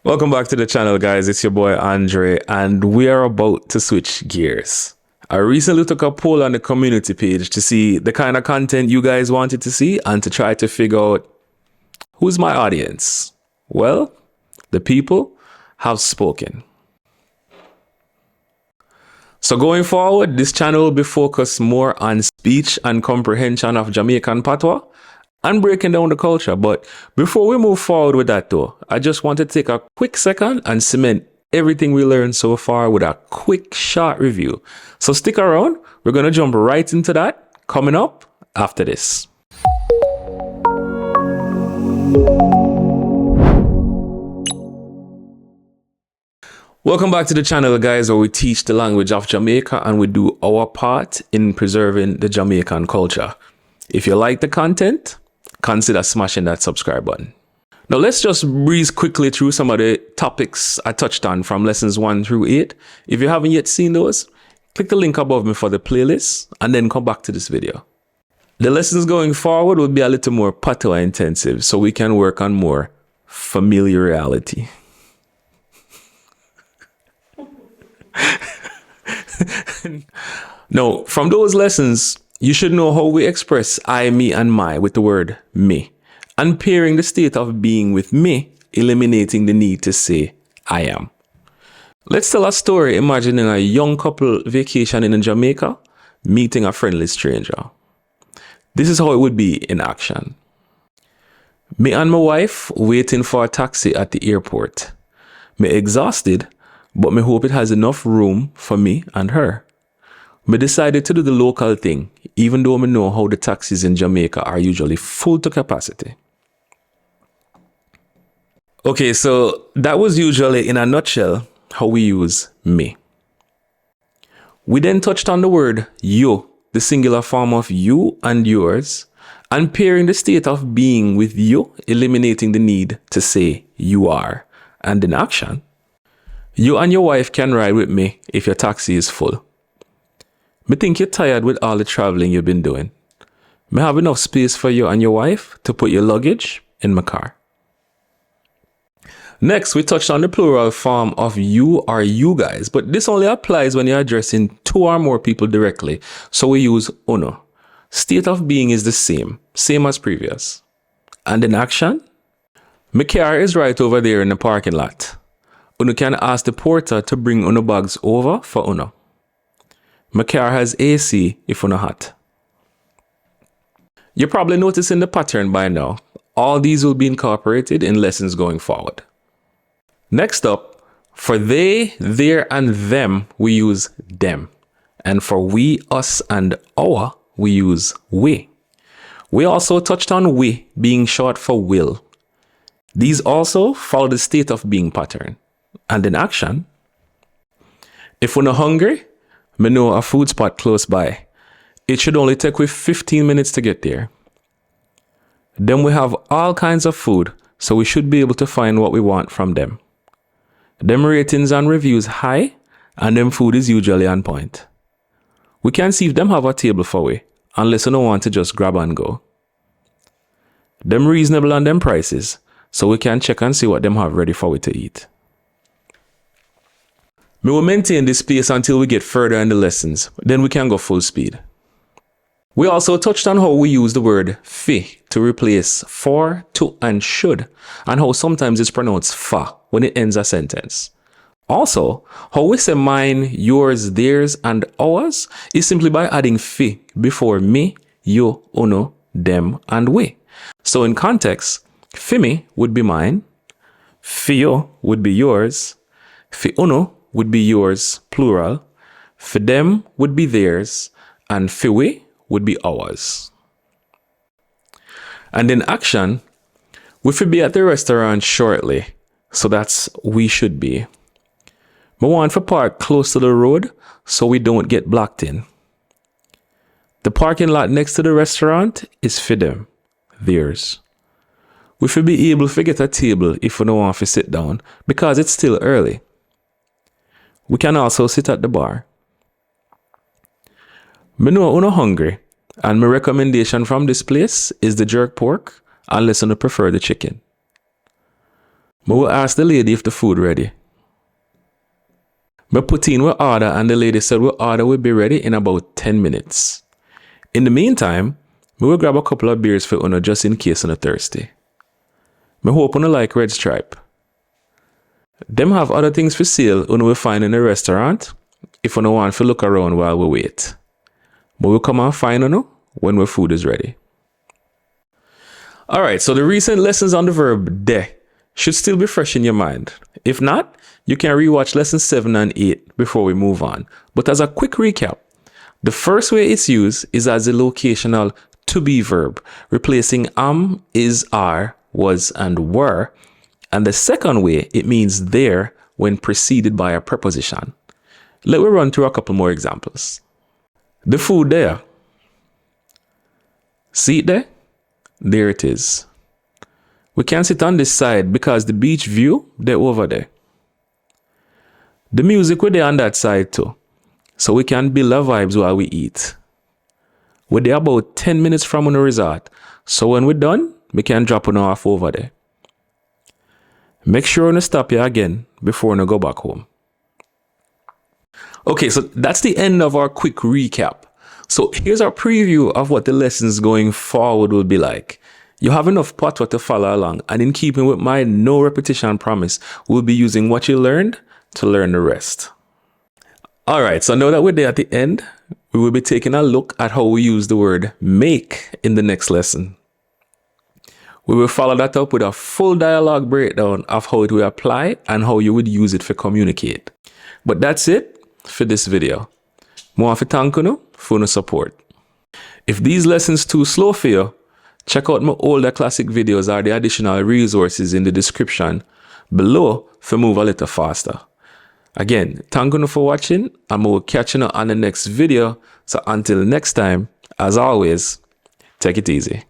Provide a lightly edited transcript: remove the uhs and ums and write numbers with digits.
Welcome back to the channel, guys. It's your boy Andre, and we are about to switch gears. I recently took a poll on the community page to see the kind of content you guys wanted to see and to try to figure out who's my audience. Well, the people have spoken. So going forward, this channel will be focused more on speech and comprehension of Jamaican Patois and breaking down the culture. But before we move forward with that though, I just want to take a quick second and cement everything we learned so far with a quick short review. So stick around, we're going to jump right into that coming up after this. Welcome back to the channel, guys, where we teach the language of Jamaica and we do our part in preserving the Jamaican culture. If you like the content, consider smashing that subscribe button. Now let's just breeze quickly through some of the topics I touched on from lessons 1 through 8. If you haven't yet seen those, click the link above me for the playlist and then come back to this video. The lessons going forward will be a little more patois intensive so we can work on more familiarity. Now, from those lessons, you should know how we express I, me, and my with the word me, and pairing the state of being with me, eliminating the need to say I am. Let's tell a story imagining a young couple vacationing in Jamaica, meeting a friendly stranger. This is how it would be in action. Me and my wife waiting for a taxi at the airport. Me exhausted, but me hope it has enough room for me and her. Me decided to do the local thing, even though me know how the taxis in Jamaica are usually full to capacity. Okay, so that was usually in a nutshell how we use me. We then touched on the word you, the singular form of you and yours, and pairing the state of being with you, eliminating the need to say you are. And in action, you and your wife can ride with me if your taxi is full. Me think you're tired with all the traveling you've been doing. Me have enough space for you and your wife to put your luggage in my car. Next, we touched on the plural form of you or you guys, but this only applies when you're addressing 2 or more people directly, so we use uno. State of being is the same as previous. And in action, my car is right over there in the parking lot. Uno can ask the porter to bring uno bags over for uno. My car has AC if uno hot. You're probably noticing the pattern by now. All these will be incorporated in lessons going forward. Next up, for they, their, and them, we use them. And for we, us, and our, we use we. We also touched on we being short for will. These also follow the state of being pattern. And in action, if we're not hungry, me know a food spot close by. It should only take 15 minutes to get there. Then we have all kinds of food, so we should be able to find what we want from them. Them ratings and reviews high, and them food is usually on point. We can see if them have a table for we, unless you don't want to just grab and go. Them reasonable on them prices, so we can check and see what them have ready for we to eat. We will maintain this pace until we get further in the lessons, then we can go full speed. We also touched on how we use the word fi to replace for, to, and should, and how sometimes it's pronounced fa when it ends a sentence. Also, how we say mine, yours, theirs, and ours is simply by adding fi before me, you, uno, them, and we. So in context, fi me would be mine, fi you would be yours, fi uno would be yours, plural, for them would be theirs, and for we would be ours. And in action, we should be at the restaurant shortly, so that's we should be. We want to park close to the road so we don't get blocked in. The parking lot next to the restaurant is for them, theirs. We should be able to get a table if we don't want to sit down because it's still early. We can also sit at the bar. Me know uno hungry, and my recommendation from this place is the jerk pork, unless you prefer the chicken. I will ask the lady if the food ready. I put in my order and the lady said our order will be ready in about 10 minutes. In the meantime, I will grab a couple of beers for you just in case you're thirsty. I hope you like Red Stripe. Them have other things for sale you will find in the restaurant if you don't want to look around while we wait. But we'll come and find you when our food is ready. Alright, so the recent lessons on the verb de should still be fresh in your mind. If not, you can rewatch lessons 7 and 8 before we move on. But as a quick recap, the first way it's used is as a locational to be verb, replacing am, is, are, was, and were. And the second way, it means there when preceded by a preposition. Let me run through a couple more examples. The food there. See it there? There it is. We can't sit on this side because the beach view, they're over there. The music we're there on that side too. So we can build our vibes while we eat. We're there about 10 minutes from the resort. So when we're done, we can drop on off over there. Make sure to stop here again before you go back home. Okay, so that's the end of our quick recap. So here's our preview of what the lessons going forward will be like. You have enough Patwah to follow along, and in keeping with my no repetition promise, we'll be using what you learned to learn the rest. Alright, so now that we're there at the end, we will be taking a look at how we use the word make in the next lesson. We will follow that up with a full dialogue breakdown of how it will apply and how you would use it for communicate. But that's it for this video. I want to thank you for your support. If these lessons too slow for you, check out my older classic videos or the additional resources in the description below for move a little faster. Again, thank you for watching and we'll catch you on the next video. So until next time, as always, take it easy.